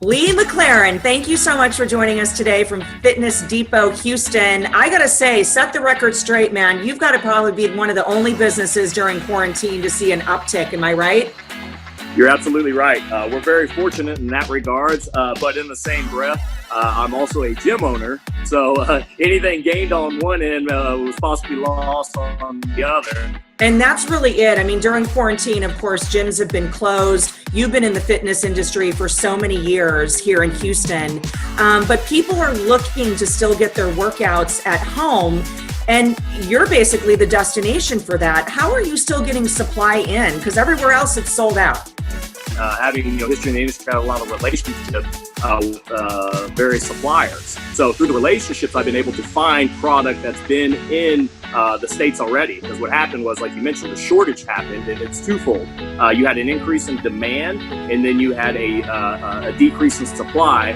Lee McLaren, thank you so much for joining us today from Fitness Depot, Houston. I gotta say, set the record straight, man. You've got to probably be one of the only businesses during quarantine to see an uptick. Am I right? You're absolutely right. We're very fortunate in that regards, but in the same breath, I'm also a gym owner. So anything gained on one end was possibly lost on the other. And that's really it. I mean, during quarantine, of course, gyms have been closed. You've been in the fitness industry for so many years here in Houston, but people are looking to still get their workouts at home. And you're basically the destination for that. How are you still getting supply in? Because everywhere else it's sold out. Having history in the industry, got a lot of relationships with various suppliers. So through the relationships, I've been able to find product that's been in the States already. Because what happened was, like you mentioned, the shortage happened, and it's twofold. You had an increase in demand, and then you had a decrease in supply,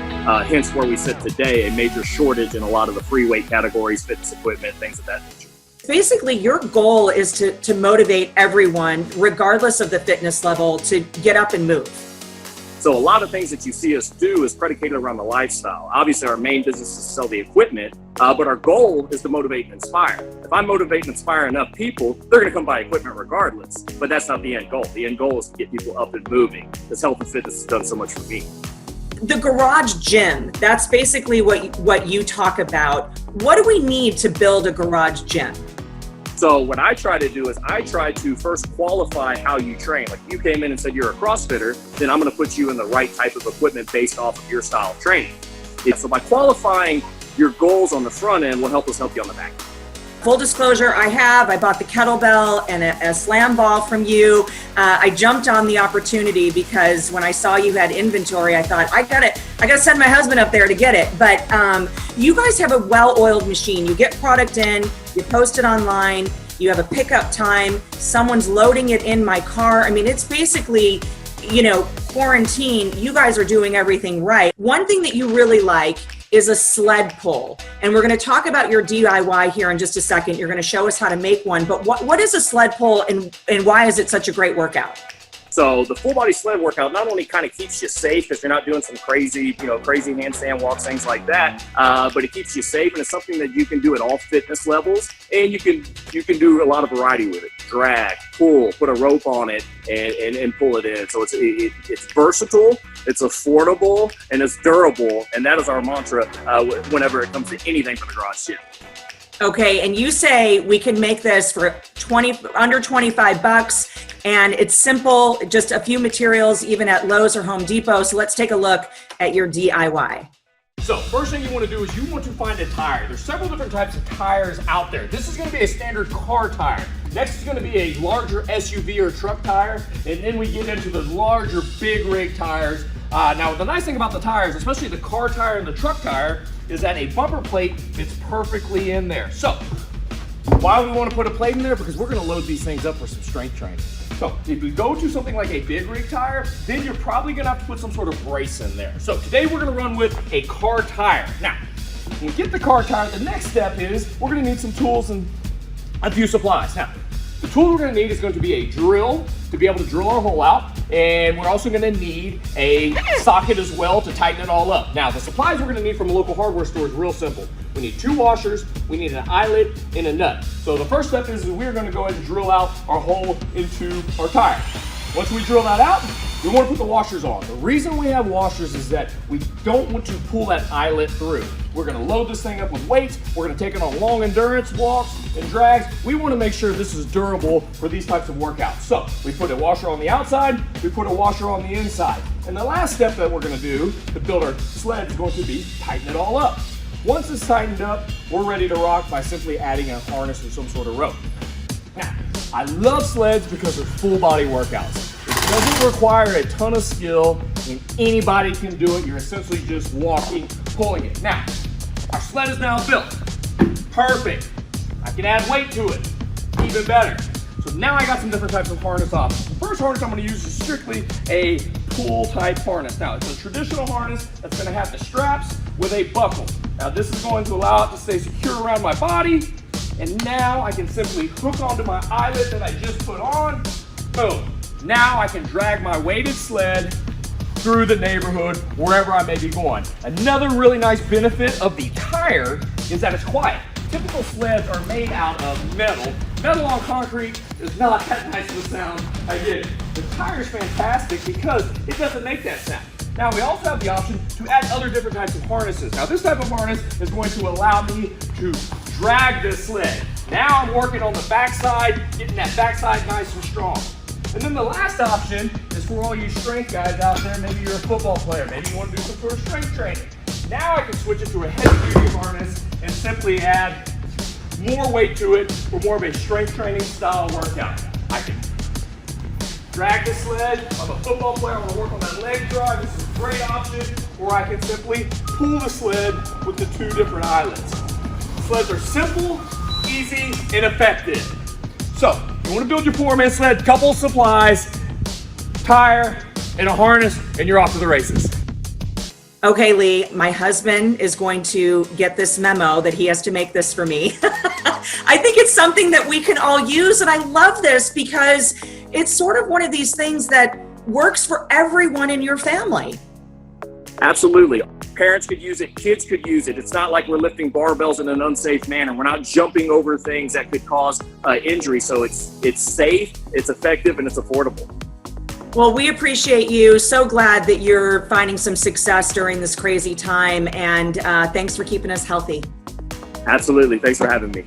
hence where we sit today, a major shortage in a lot of the free weight categories, fitness equipment, things of that nature. Basically, your goal is to motivate everyone, regardless of the fitness level, to get up and move. So a lot of things that you see us do is predicated around the lifestyle. Obviously, our main business is to sell the equipment, but our goal is to motivate and inspire. If I motivate and inspire enough people, they're going to come buy equipment regardless. But that's not the end goal. The end goal is to get people up and moving, because health and fitness has done so much for me. The garage gym, that's basically what you talk about. What do we need to build a garage gym? So what I try to do is I try to first qualify how you train. Like, you came in and said you're a CrossFitter, then I'm going to put you in the right type of equipment based off of your style of training. So by qualifying your goals on the front end will help us help you on the back. Full disclosure, I bought the kettlebell and a slam ball from you. I jumped on the opportunity because when I saw you had inventory, I thought, I gotta send my husband up there to get it. But you guys have a well-oiled machine. You get product in, you post it online, you have a pickup time, someone's loading it in my car. I mean, it's basically, quarantine, you guys are doing everything right. One thing that you really like is a sled pull. And we're going to talk about your DIY here in just a second. You're going to show us how to make one. But what is a sled pull, and why is it such a great workout? So the full body sled workout not only kind of keeps you safe because you're not doing some crazy handstand walks, things like that, but it keeps you safe, and it's something that you can do at all fitness levels, and you can do a lot of variety with it. Drag, pull, put a rope on it, and pull it in. So it's versatile, it's affordable, and it's durable, and that is our mantra whenever it comes to anything for the garage gym. Okay, and you say we can make this for under 25 bucks, and it's simple, just a few materials, even at Lowe's or Home Depot. So let's take a look at your DIY. So first thing you want to do is you want to find a tire. There's several different types of tires out there. This is going to be a standard car tire. Next is going to be a larger SUV or truck tire, and then we get into the larger big rig tires. Now the nice thing about the tires, especially the car tire and the truck tire, is that a bumper plate fits perfectly in there. So why do we want to put a plate in there? Because we're going to load these things up for some strength training. So if we go to something like a big rig tire, then you're probably going to have to put some sort of brace in there. So today we're going to run with a car tire. Now, when we get the car tire, the next step is we're going to need some tools and a few supplies. Now, the tool we're going to need is going to be a drill to be able to drill our hole out, and we're also going to need a socket as well to tighten it all up. Now, the supplies we're going to need from a local hardware store is real simple. We need 2 washers, we need an eyelet, and a nut. So the first step is we're going to go ahead and drill out our hole into our tire. Once we drill that out, we want to put the washers on. The reason we have washers is that we don't want to pull that eyelet through. We're going to load this thing up with weights. We're going to take it on long endurance walks and drags. We want to make sure this is durable for these types of workouts. So we put a washer on the outside, we put a washer on the inside. And the last step that we're going to do to build our sled is going to be tighten it all up. Once it's tightened up, we're ready to rock by simply adding a harness or some sort of rope. Now, I love sleds because they're full body workouts. It doesn't require a ton of skill, and anybody can do it. You're essentially just walking, pulling it. Now, our sled is now built. Perfect. I can add weight to it, even better. So now I got some different types of harness options. The first harness I'm going to use is strictly a pull type harness. Now, it's a traditional harness that's going to have the straps with a buckle. Now, this is going to allow it to stay secure around my body. And now I can simply hook onto my eyelet that I just put on. Boom. Now I can drag my weighted sled through the neighborhood, wherever I may be going. Another really nice benefit of the tire is that it's quiet. Typical sleds are made out of metal. Metal on concrete is not that nice of a sound. I get it. The tire is fantastic because it doesn't make that sound. Now we also have the option to add other different types of harnesses. Now this type of harness is going to allow me to drag this sled. Now I'm working on the backside, getting that backside nice and strong. And then the last option is for all you strength guys out there. Maybe you're a football player. Maybe you want to do some sort of strength training. Now I can switch it to a heavy duty harness and simply add more weight to it for more of a strength training style workout. I can drag the sled. I'm a football player. I want to work on that leg drive. This is a great option. Or I can simply pull the sled with the two different eyelets. Sleds are simple, easy, and effective. So, you want to build your 4-man sled, couple of supplies, tire, and a harness, and you're off to the races. Okay, Lee, my husband is going to get this memo that he has to make this for me. I think it's something that we can all use, and I love this because it's sort of one of these things that works for everyone in your family. Absolutely. Parents could use it, kids could use it. It's not like we're lifting barbells in an unsafe manner. We're not jumping over things that could cause injury. So it's safe, it's effective, and it's affordable. Well, we appreciate you. So glad that you're finding some success during this crazy time. And thanks for keeping us healthy. Absolutely. Thanks for having me.